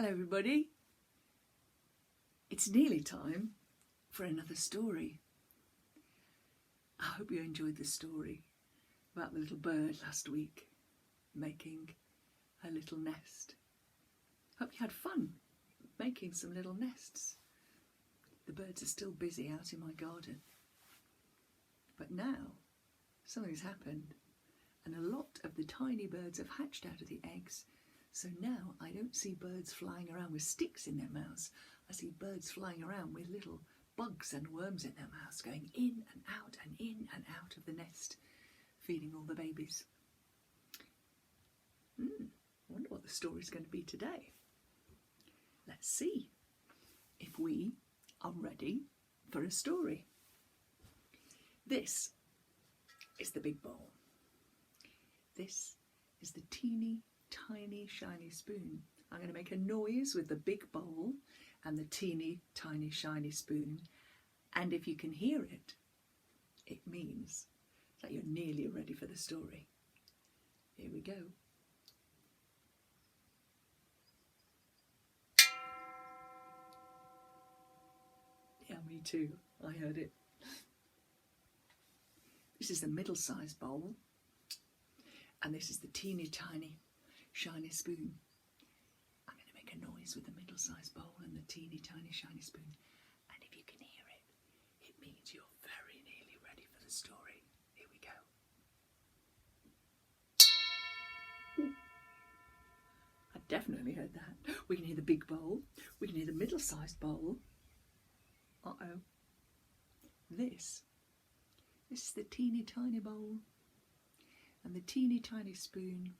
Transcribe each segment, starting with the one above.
Hello everybody. It's nearly time for another story. I hope you enjoyed the story about the little bird last week making her little nest. Hope you had fun making some little nests. The birds are still busy out in my garden. But now something's happened and a lot of the tiny birds have hatched out of the eggs. So now I don't see birds flying around with sticks in their mouths. I see birds flying around with little bugs and worms in their mouths, going in and out and in and out of the nest, feeding all the babies. I wonder what the story's going to be today. Let's see if we are ready for a story. This is the big bowl. This is the teeny tiny shiny spoon. I'm going to make a noise with the big bowl and the teeny tiny shiny spoon, and if you can hear it, it means that you're nearly ready for the story. Here we go. Yeah, me too. I heard it. This is the middle-sized bowl, and this is the teeny tiny shiny spoon. I'm going to make a noise with the middle-sized bowl and the teeny tiny shiny spoon, and if you can hear it, it means you're very nearly ready for the story. Here we go. Ooh. I definitely heard that. We can hear the big bowl, we can hear the middle-sized bowl. Uh-oh. This is the teeny tiny bowl and the teeny tiny spoon.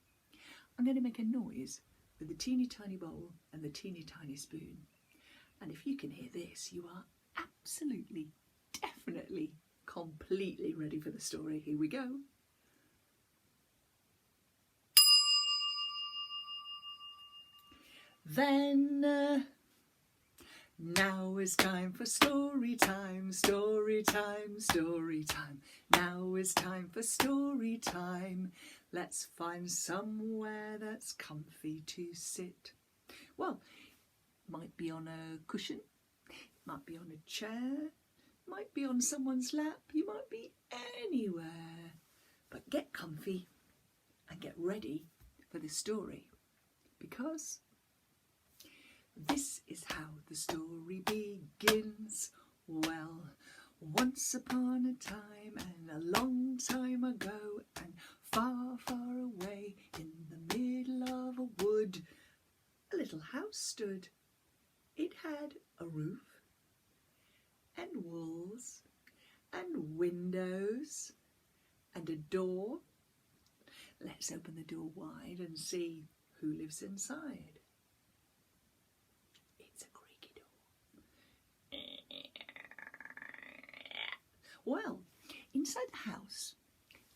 I'm going to make a noise with the teeny tiny bowl and the teeny tiny spoon. And if you can hear this, you are absolutely, definitely, completely ready for the story. Here we go. Then, now is time for story time, story time, story time. Now is time for story time. Let's find somewhere that's comfy to sit. Well, might be on a cushion, might be on a chair, might be on someone's lap, you might be anywhere. But get comfy and get ready for the story, because this is how the story begins. Well, once upon a time and a long time ago, and far, far away in the middle of a wood, a little house stood. It had a roof and walls and windows and a door. Let's open the door wide and see who lives inside. Well, inside the house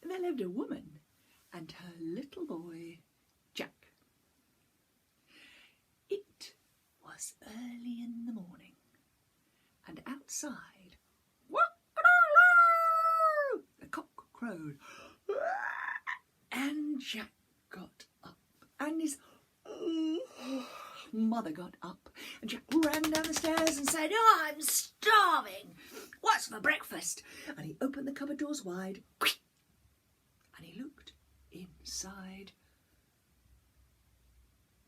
there lived a woman and her little boy, Jack. It was early in the morning, and outside, the cock crowed, and Jack got up, and his mother got up, and Jack ran down the stairs and said, "Oh, I'm starving. What's for breakfast?" And he opened the cupboard doors wide, and he looked inside.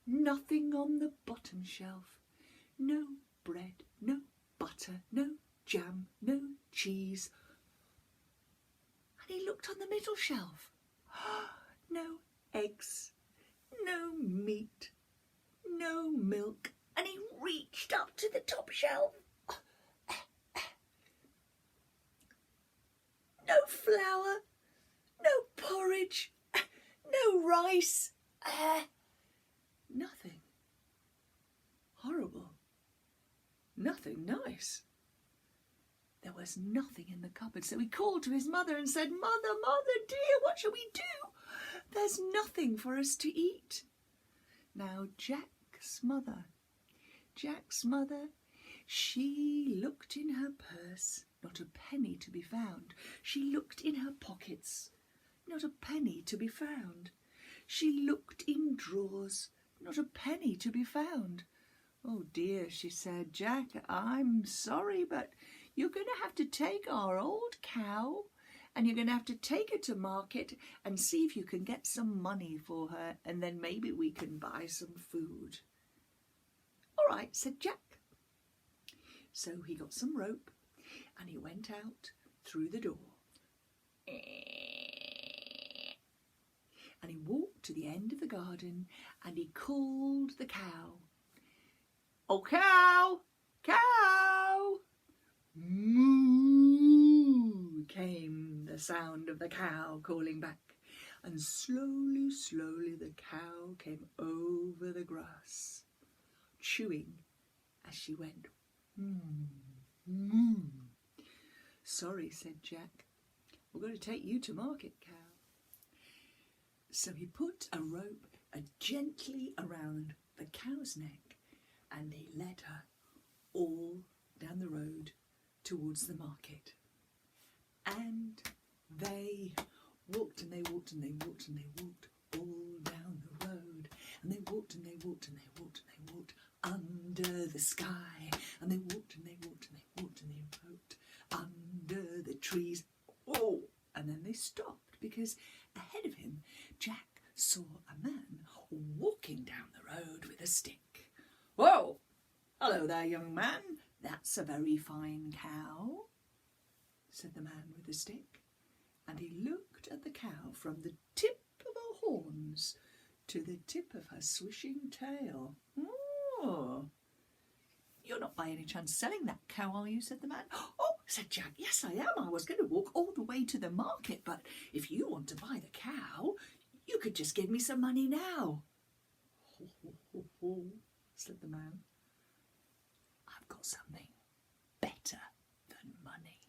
Nothing on the bottom shelf. No bread, no butter, no jam, no cheese. And he looked on the middle shelf. No eggs, no meat, no milk. And he reached up to the top shelf. No flour, no porridge, no rice, nothing. Horrible. Nothing nice. There was nothing in the cupboard, so he called to his mother and said, "Mother, mother dear, what shall we do? There's nothing for us to eat." Now Jack's mother, she looked in her purse, not a penny to be found. She looked in her pockets, not a penny to be found. She looked in drawers, not a penny to be found. Oh dear, she said, Jack, I'm sorry, but you're going to have to take our old cow and you're going to have to take her to market and see if you can get some money for her, and then maybe we can buy some food. All right, said Jack. So he got some rope and he went out through the door. And he walked to the end of the garden and he called the cow. Oh, cow, cow. Moo, came the sound of the cow calling back. And slowly, slowly the cow came over the grass, chewing as she went. Moo. Sorry, said Jack. We're going to take you to market, cow. So he put a rope gently around the cow's neck and he led her all down the road towards the market. And they walked and they walked and they walked and they walked all down the road. And they walked and they walked and they walked and they walked under the sky. And they walked and they walked and they walked and they walked under the trees. Oh! And then they stopped because ahead of him, Jack saw a man walking down the road with a stick. Whoa! Hello there, young man. That's a very fine cow, said the man with the stick. And he looked at the cow from the tip of her horns to the tip of her swishing tail. Oh! You're not by any chance selling that cow, are you? Said the man. Oh, said Jack, yes I am. I was going to walk all the way to the market, but if you want to buy the cow, you could just give me some money now. Ho, ho, ho, ho, said the man. I've got something better than money.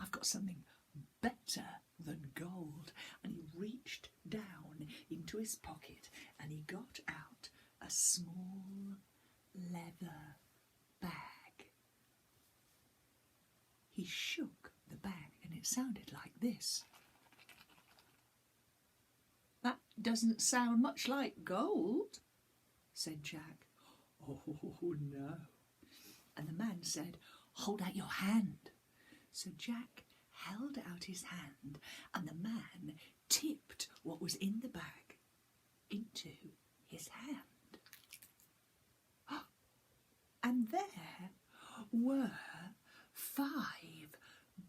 I've got something better than gold. And he reached down into his pocket and he got out a small leather bag. He shook the bag and it sounded like this. That doesn't sound much like gold, said Jack. Oh, no. And the man said, hold out your hand. So Jack held out his hand and the man tipped what was in the bag into his hand. And there were 5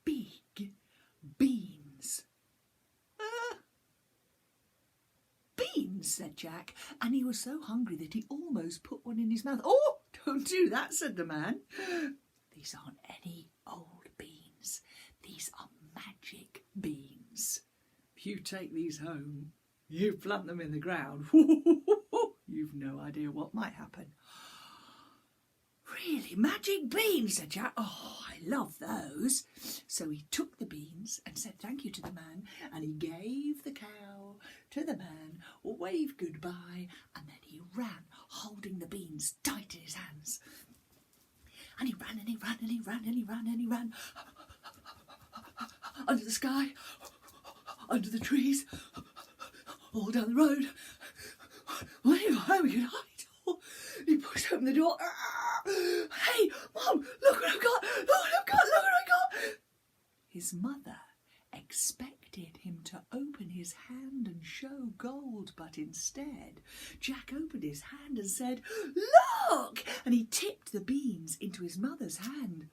big beans. Beans, said Jack, and he was so hungry that he almost put one in his mouth. Oh, don't do that, said the man. These aren't any old beans. These are magic beans. If you take these home, you plant them in the ground, you've no idea what might happen. Really, magic beans, said Jack. Oh, I love those. So he took the beans and said thank you to the man, and he gave the cow to the man, waved goodbye, and then he ran, holding the beans tight in his hands. And he ran and he ran and he ran and he ran and he ran under the sky, under the trees, all down the road. When he got home, he could hide. He pushed open the door. Hey, Mum, look what I've got! Look what I've got! Look what I got! His mother expected him to open his hand and show gold, but instead Jack opened his hand and said, look! And he tipped the beans into his mother's hand.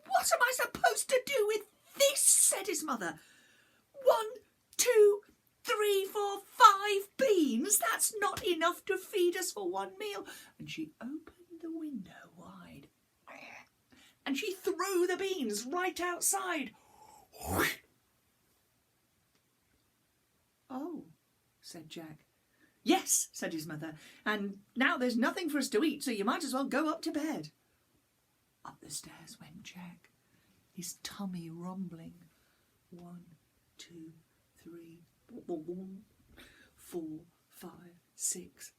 What am I supposed to do with this? Said his mother. 1, 2, 3, 4, 5 beans. That's not enough to feed us for one meal. And she opened the window wide and she threw the beans right outside. Oh, said Jack. Yes, said his mother, and now there's nothing for us to eat, so you might as well go up to bed. Up the stairs went Jack, his tummy rumbling. 1, 2, 3, 4, 5, 6,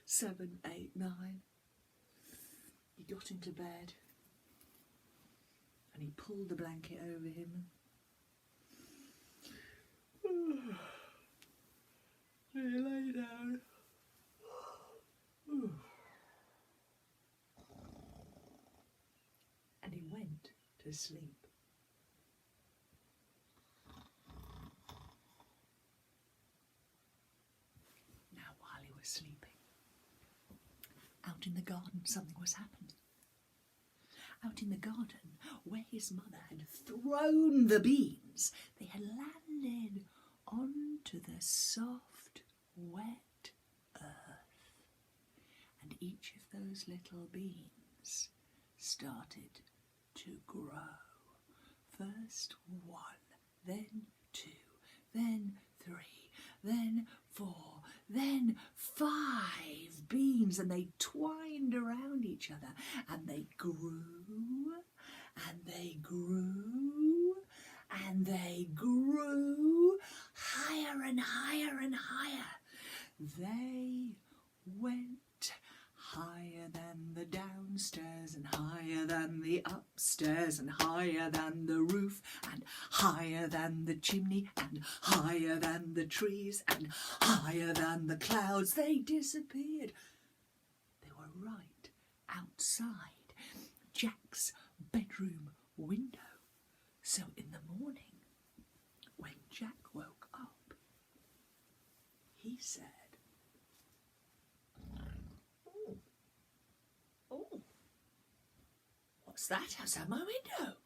7, 8, 9. He got into bed and he pulled the blanket over him. He lay down. asleep. Now, while he was sleeping, out in the garden something was happening. Out in the garden, where his mother had thrown the beans, they had landed onto the soft, wet earth. And each of those little beans started to grow. First 1, then 2, then 3, then 4, then 5 beans, and they twined around each other, and they grew, and they grew, and they grew higher and higher and higher. They went higher than the downstairs, and higher than the upstairs, and higher than the roof, and higher than the chimney, and higher than the trees, and higher than the clouds. They disappeared. They were right outside Jack's bedroom window. So in the morning, when Jack woke up, he said, "Oh, what's that outside my window?"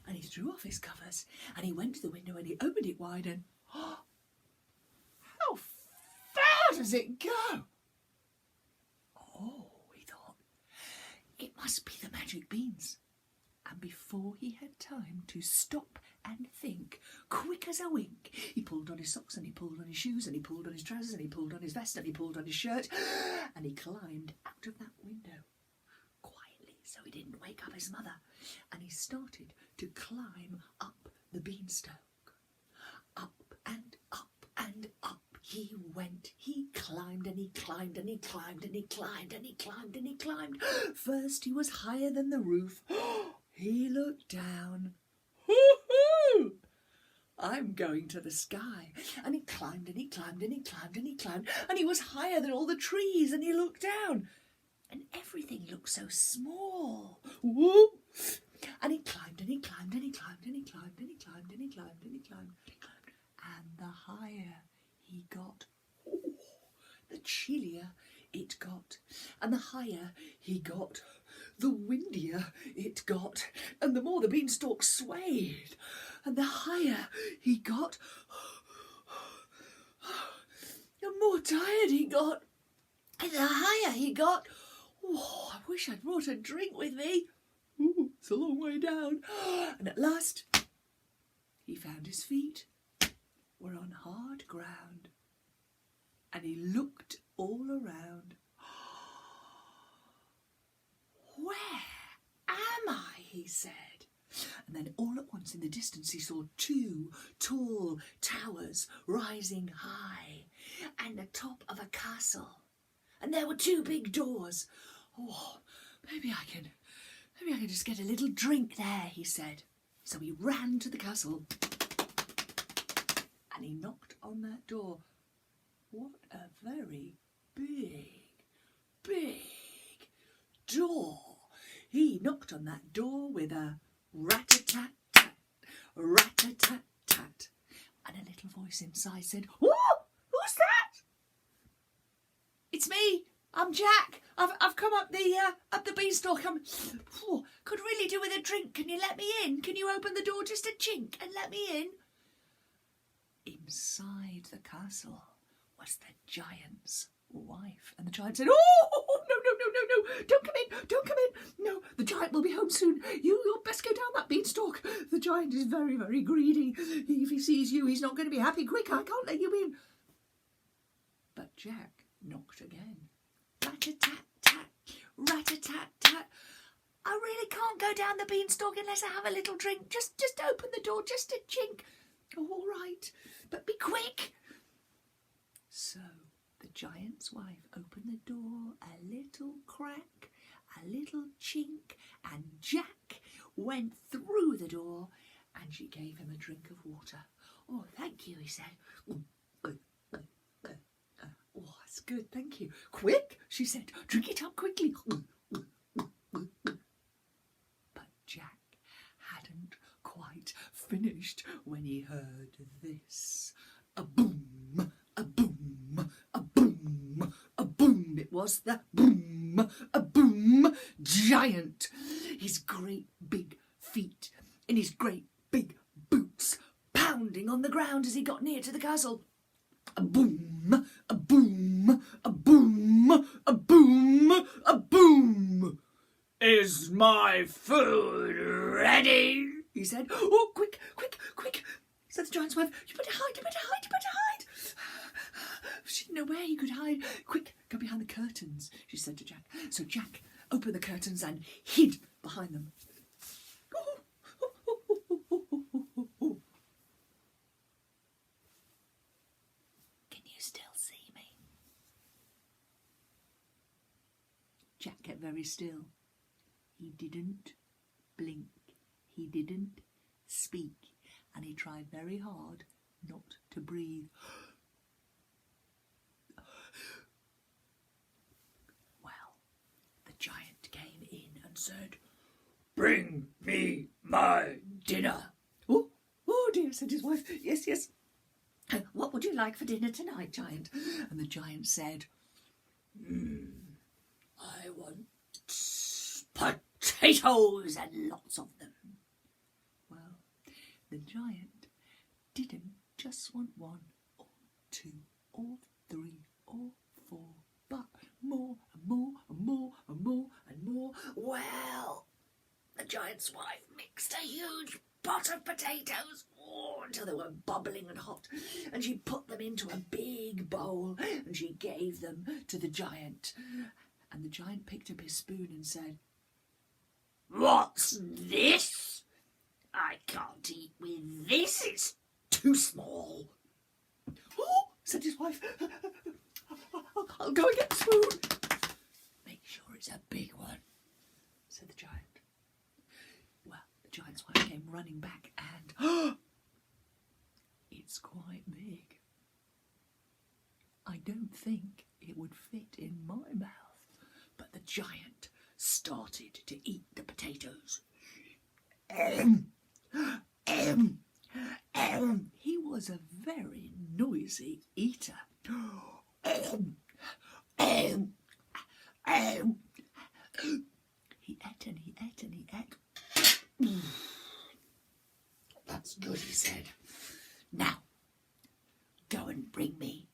And he threw off his covers, and he went to the window, and he opened it wide, and how far does it go? Oh, he thought, it must be the magic beans. And before he had time to stop and think, quick as a wink, he pulled on his socks, and he pulled on his shoes, and he pulled on his trousers, and he pulled on his vest, and he pulled on his shirt, and he climbed out of that window quietly so he didn't wake up his mother. And he started to climb up the beanstalk. Up and up and up he went. He climbed and he climbed and he climbed and he climbed and he climbed and he climbed. First he was higher than the roof. He looked down. Hoo-hoo! I'm going to the sky. And he climbed and he climbed and he climbed and he climbed, and he was higher than all the trees, and he looked down. And everything looked so small. Whoop! And he climbed and he climbed and he climbed and he climbed and he climbed and he climbed and he climbed and he climbed. And the higher he got, the chillier it got. And the higher he got, the windier it got. And the more the beanstalk swayed, and the higher he got, the more tired he got. And the higher he got, oh, I wish I'd brought a drink with me. Ooh, it's a long way down. And at last, he found his feet were on hard ground. And he looked all around. Where am I? He said. And then all at once in the distance he saw 2 tall towers rising high, and the top of a castle. And there were 2 big doors. Oh, maybe I can just get a little drink there, he said. So he ran to the castle and he knocked on that door. What a very big door. He knocked on that door with a rat-a-tat-tat, rat-a-tat-tat. And a little voice inside said, "Oh, who's that?" "It's me. I'm Jack. I've come up the beanstalk. Could really do with a drink. Can you let me in? Can you open the door just a chink and let me in?" Inside the castle was the giant's wife, and the giant said, "Oh, no, don't come in. No, the giant will be home soon. You'll best go down that beanstalk. The giant is very, very greedy. If he sees you, he's not going to be happy. Quick, I can't let you in." But Jack knocked again. Rat-a-tat-tat, rat-a-tat-tat. "I really can't go down the beanstalk unless I have a little drink. Just open the door, just a chink." "Oh, all right, but be quick." So the giant's wife opened the door a little crack, a little chink, and Jack went through the door, and she gave him a drink of water. "Oh, thank you," he said. "Oh, that's good, thank you." "Quick," she said, "drink it up quickly." But Jack finished when he heard this. A boom, a boom, a boom, a boom. It was the boom, a boom giant. His great big feet in his great big boots pounding on the ground as he got near to the castle. A boom, a boom, a boom, a boom, a boom. Is my food ready? He said. Oh, quick, quick, quick, said the giant's wife. You better hide, you better hide, you better hide. She didn't know where he could hide. Quick, go behind the curtains, she said to Jack. So Jack opened the curtains and hid behind them. Can you still see me? Jack kept very still. He didn't blink. He didn't speak. And he tried very hard not to breathe. Well, the giant came in and said, "Bring me my dinner." Oh, oh dear, said his wife. Yes, yes. What would you like for dinner tonight, giant? And the giant said, I want potatoes and lots of them. Well, the giant didn't just want one or two or three or four, but more and more and more and more and more. Well, the giant's wife mixed a huge pot of potatoes until they were bubbling and hot, and she put them into a big bowl and she gave them to the giant. And the giant picked up his spoon and said, "What's this? I can't eat with this, it's too small." "Oh," said his wife, "I'll go and get the spoon." "Make sure it's a big one," said the giant. Well, the giant's wife came running back and, it's quite big. I don't think it would fit in my mouth. But the giant started to eat the potatoes. He was a very noisy eater. He ate and he ate and he ate. "That's good," he said. "Now, go and bring me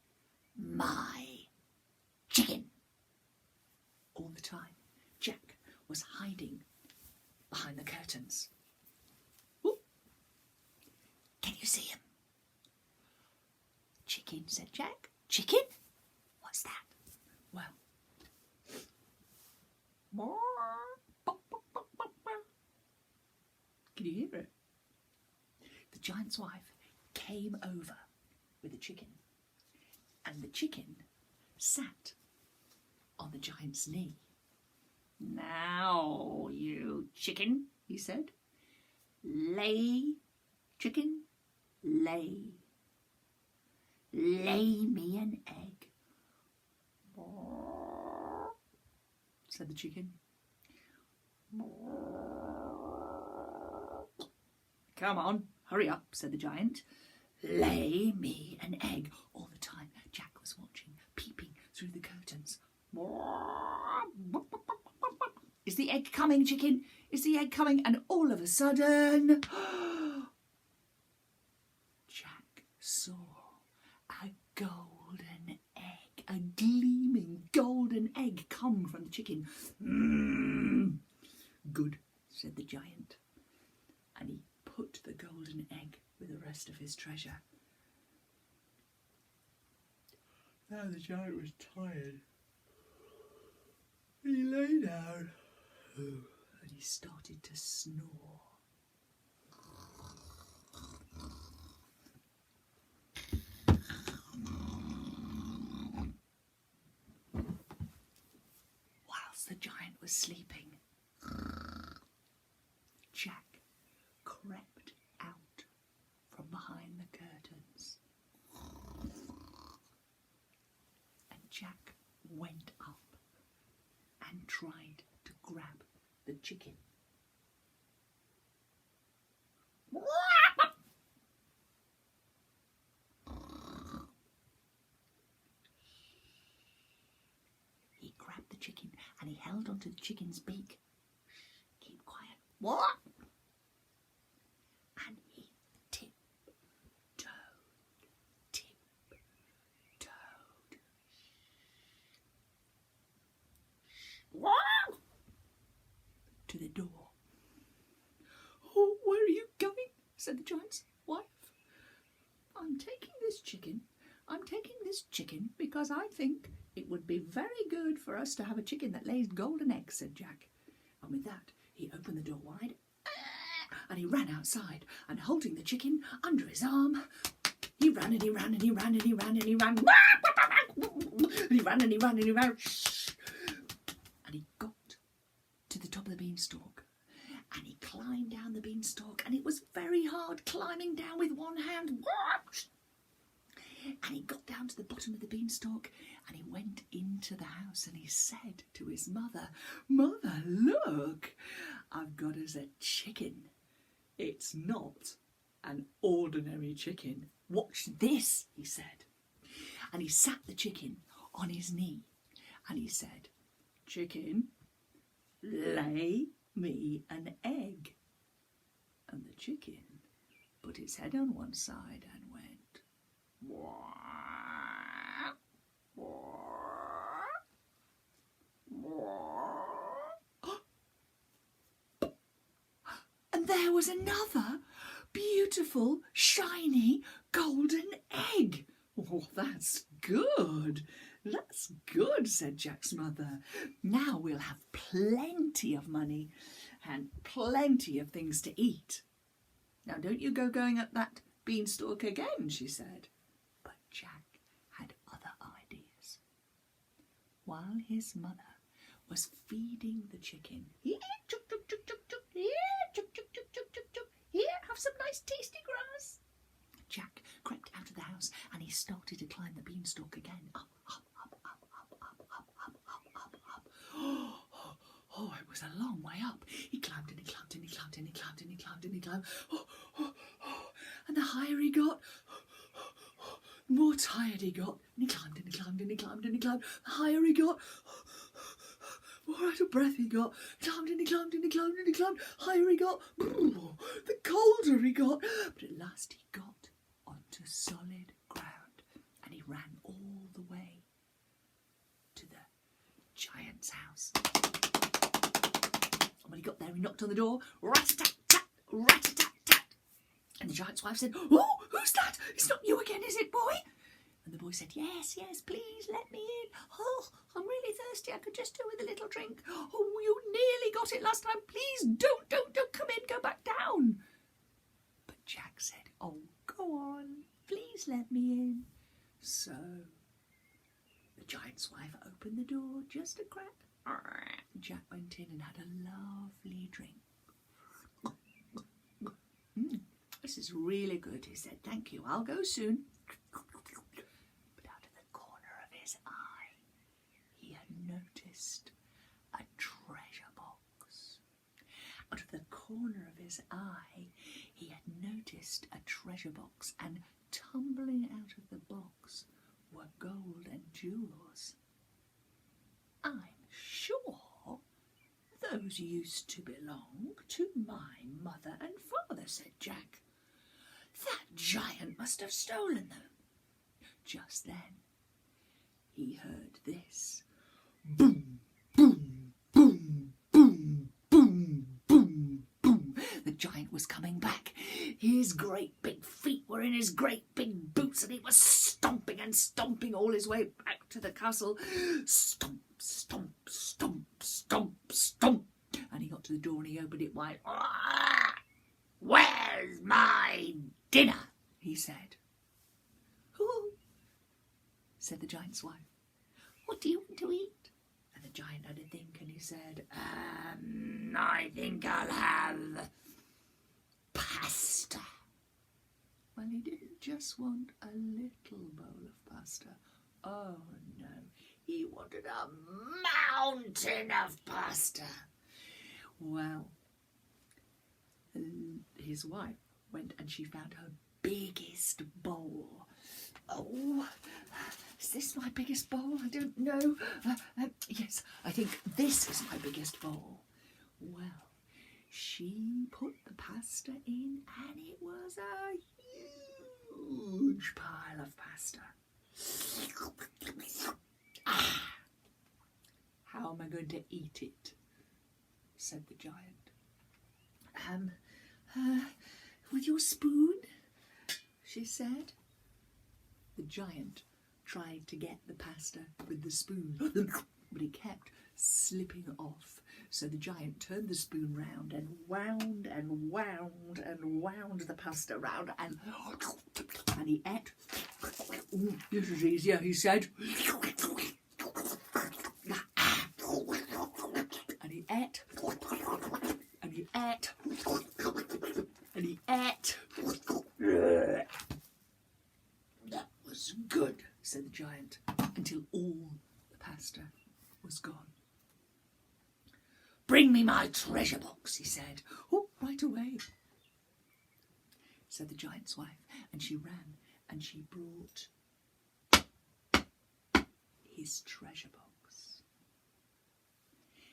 my chicken." All the time, Jack was hiding behind the curtains. "Ooh. Can you see him?" "Chicken," said Jack. "Chicken? What's that?" "Well, can you hear it?" The giant's wife came over with the chicken, and the chicken sat on the giant's knee. "Now, you chicken," he said, "lay, chicken, lay. Lay me an egg." Said the chicken. "Come on, hurry up," said the giant. "Lay me an egg." All the time, Jack was watching, peeping through the curtains. "Is the egg coming, chicken? Is the egg coming?" And all of a sudden, Jack saw a golden egg, a gleaming golden egg come from the chicken. "Good," said the giant. And he put the golden egg with the rest of his treasure. Now the giant was tired. He lay down and he started to snore. Whilst the giant was sleeping, Jack crept out from behind the curtains. And Jack went up and tried to grab the chicken. chicken and he held onto the chicken's beak. Shh, keep quiet. What? And he tiptoed. What? To the door. Oh, where are you going? Said the giant's wife. I'm taking this chicken because I think it would be very good for us to have a chicken that lays golden eggs, said Jack. And with that, he opened the door wide and he ran outside, and holding the chicken under his arm, he ran and he ran and he ran and he ran and he ran. And he ran and he ran and he ran. And he got to the top of the beanstalk. And he climbed down the beanstalk, and it was very hard climbing down with one hand. And he got down to the bottom of the beanstalk, and he went into the house, and he said to his mother, "Mother, look, I've got us a chicken. It's not an ordinary chicken. Watch this," he said. And he sat the chicken on his knee, and he said, "Chicken, lay me an egg." And the chicken put its head on one side and went, "Wah, wah, wah." And there was another beautiful, shiny, golden egg. "Oh, that's good. That's good," said Jack's mother. "Now we'll have plenty of money and plenty of things to eat. Now don't you go going up that beanstalk again," she said. But Jack had other ideas. While his mother was feeding the chicken, "Here, chuk, chuk, chuk, chuk, chuk. Here, chuk, chuk, chuk, chuk, chuk, chuk. Here, have some nice tasty grass." Jack crept out of the house and he started to climb the beanstalk again. Up, up, up, up, up, up, up, up, up, up, up. Oh, it was a long way up. He climbed and he climbed and he climbed and he climbed and he climbed and he climbed. And the higher he got, the more tired he got. And he climbed and he climbed and he climbed and he climbed. The higher he got, the more out of breath he got. Climbed and he climbed and he climbed and he climbed. Higher he got, the colder he got. But at last he got onto solid ground, and he ran all the way to the giant's house. And when he got there, he knocked on the door. Rat-a-tat-tat, rat-a-tat-tat. And the giant's wife said, "Oh, who's that? It's not you again, is it, boy?" And the boy said, "Yes, yes, please let me in. Oh, I'm really thirsty. I could just do with a little drink. Oh, you nearly got it last time. Please don't come in. Go back down." But Jack said, "Oh, go on. Please let me in." So the giant's wife opened the door just a crack. Jack went in and had a lovely drink. "This is really good," he said. "Thank you. I'll go soon." But out of the corner of his eye, he had noticed a treasure box. Out of the corner of his eye, he had noticed a treasure box, and tumbling out of the box were gold and jewels. "I'm sure those used to belong to my mother and father," said Jack. "That giant must have stolen them." Just then he heard this. Boom, boom, boom, boom, boom, boom, boom. The giant was coming back. His great big feet were in his great big boots, and he was stomping and stomping all his way back to the castle. Stomp, stomp, stomp, stomp, stomp. And he got to the door and he opened it wide. "Where's my dinner?" he said. "Oh," said the giant's wife. "What do you want to eat?" And the giant had a think, and he said, "I think I'll have pasta." Well, he didn't just want a little bowl of pasta. Oh, no. He wanted a mountain of pasta. Well, his wife went and she found her biggest bowl. "Oh, this my biggest bowl? I don't know. Yes, I think this is my biggest bowl. Well, she put the pasta in and it was a huge pile of pasta. How am I going to eat it? Said the giant. With your spoon, she said. The giant tried to get the pasta with the spoon, but it kept slipping off. So the giant turned the spoon round and wound and wound and wound the pasta round, and he ate. This is easier, he said. And he ate. And he ate. And he ate. That was good, said the giant, until all the pasta was gone. Bring me my treasure box, he said. Oh, right away, said the giant's wife, and she ran and she brought his treasure box.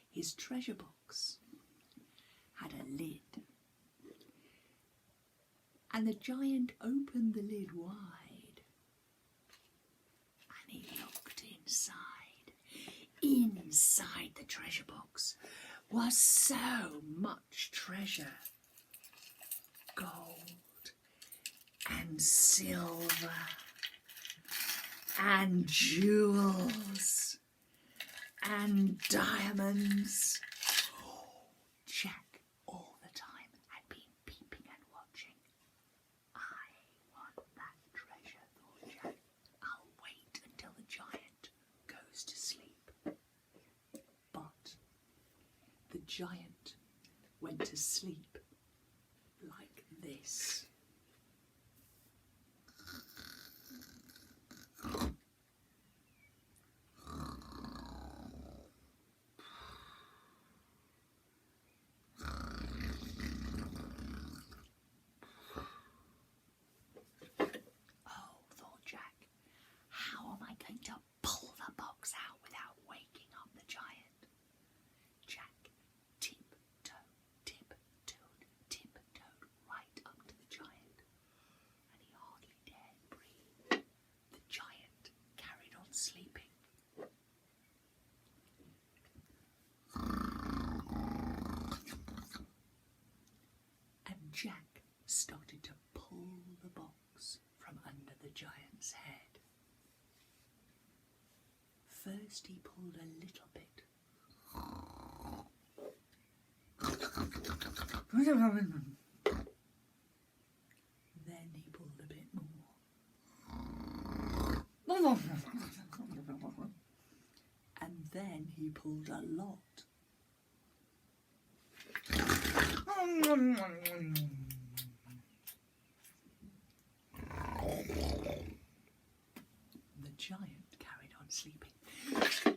His treasure box had a lid, and the giant opened the lid wide, and he looked inside. Inside the treasure box was so much treasure. Gold and silver and jewels and diamonds. Jack all the time had been peeping and watching. I want that treasure, thought Jack. I'll wait until the giant goes to sleep. But the giant went to sleep like this. To pull the box out without waking up the giant. Jack tiptoed right up to the giant, and he hardly dared breathe. The giant carried on sleeping. And Jack started to pull the box from under the giant's head. First he pulled a little bit. Then he pulled a bit more. And then he pulled a lot. The giant carried on sleeping.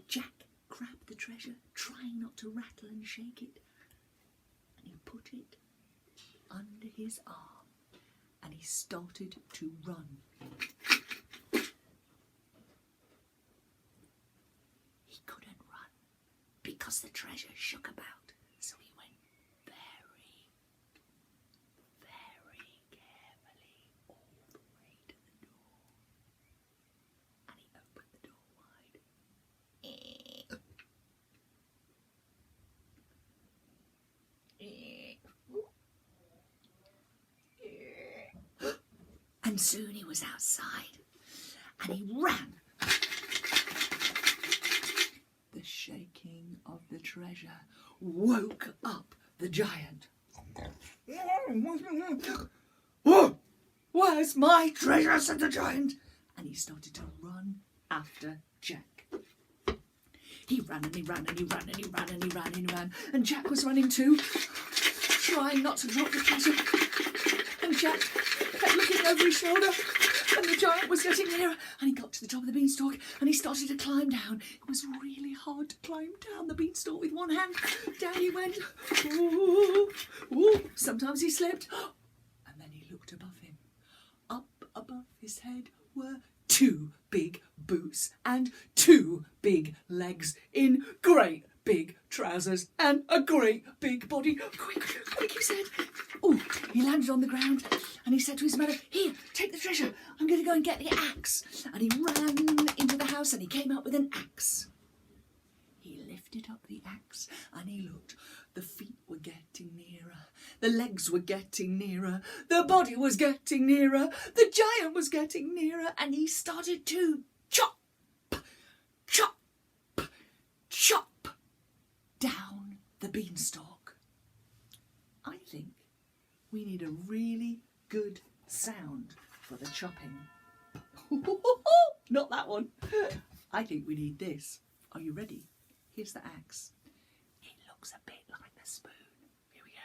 Jack grabbed the treasure, trying not to rattle and shake it, and he put it under his arm, and he started to run. He couldn't run because the treasure shook about, so he went very, very carefully all the way to the door, and he opened the door wide. And soon he was outside, and he ran. The shaking of the treasure woke up the giant. Oh, where's my treasure? Said the giant, and he started to run after Jack. He ran and he ran and he ran and he ran and he ran and he ran, and Jack was running too, trying not to drop the treasure. And Jack kept looking over his shoulder, and the giant was getting nearer, and he got to the top of the beanstalk and he started to climb down. It was really hard to climb down the beanstalk with one hand. Down he went. Ooh, ooh. Sometimes he slipped, and then he looked above him. Up above his head were 2 big boots and 2 big legs in great big trousers and a great big body. Quick, quick, he said. Oh, he landed on the ground and he said to his mother, here, take the treasure. I'm going to go and get the axe. And he ran into the house and he came out with an axe. He lifted up the axe and he looked. The feet were getting nearer. The legs were getting nearer. The body was getting nearer. The giant was getting nearer. And he started to chop, chop, chop down the beanstalk. I think we need a really good sound for the chopping. Not that one. I think we need this. Are you ready? Here's the axe. It looks a bit like the spoon. Here we go.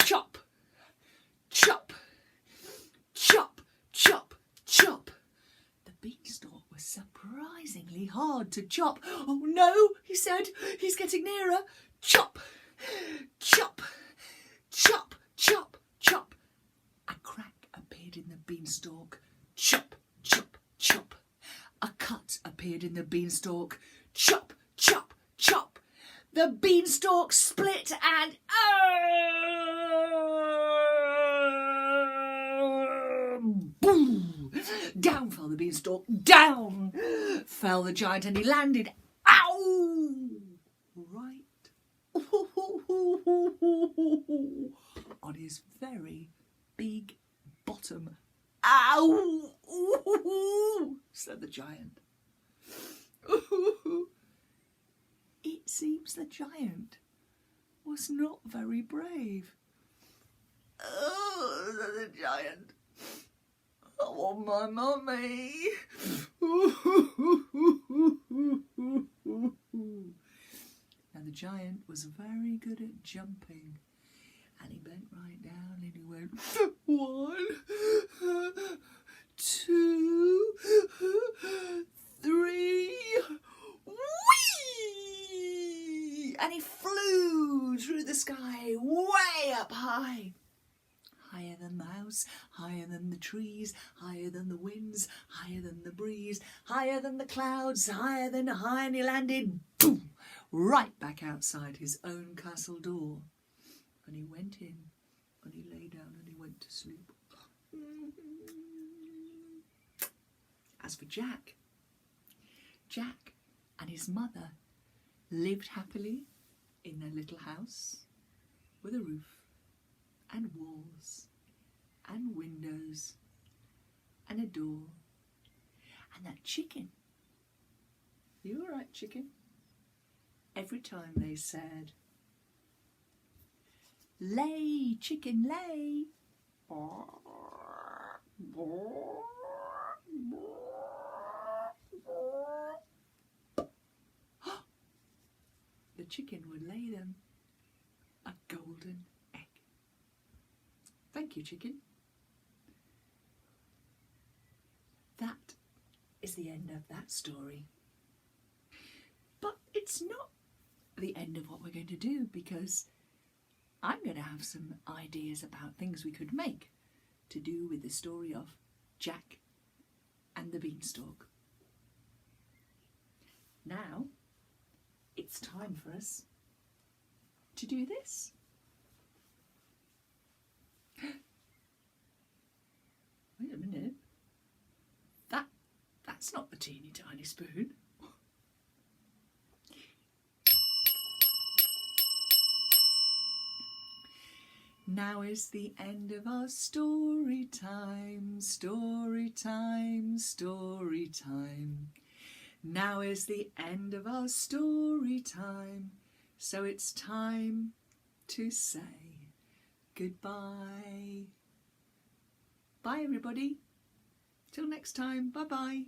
Chop, chop, chop, chop, chop. The beanstalk was surprisingly hard to chop. Oh no, he said, he's getting nearer. Chop, chop, chop, chop, chop. A crack appeared in the beanstalk. Chop, chop, chop. A cut appeared in the beanstalk. Chop, chop, chop. The beanstalk split and boom! Down fell the beanstalk. Down fell the giant and he landed. Ow! Right on his very big bottom. Ow! Said the giant. It seems the giant was not very brave. Oh, said the giant. I want my mummy. Now the giant was very good at jumping. And he bent right down and he went 1, 2, 3, whee! And he flew through the sky way up high. Higher than the house, higher than the trees, higher than the winds, higher than the breeze, higher than the clouds, higher than high, and he landed, boom, right back outside his own castle door. And he went in, and he lay down, and he went to sleep. As for Jack and his mother lived happily in their little house with a roof and walls and windows and a door. And that chicken, you all right, chicken? Every time they said, lay, chicken, lay. The chicken would lay them a golden egg. Thank you, chicken. That is the end of that story. But it's not the end of what we're going to do, because I'm going to have some ideas about things we could make to do with the story of Jack and the beanstalk. Now, it's time for us to do this. Wait a minute. That's not the teeny tiny spoon. Now is the end of our story time, story time, story time. Now is the end of our story time, so it's time to say goodbye. Bye everybody. Till next time, bye bye.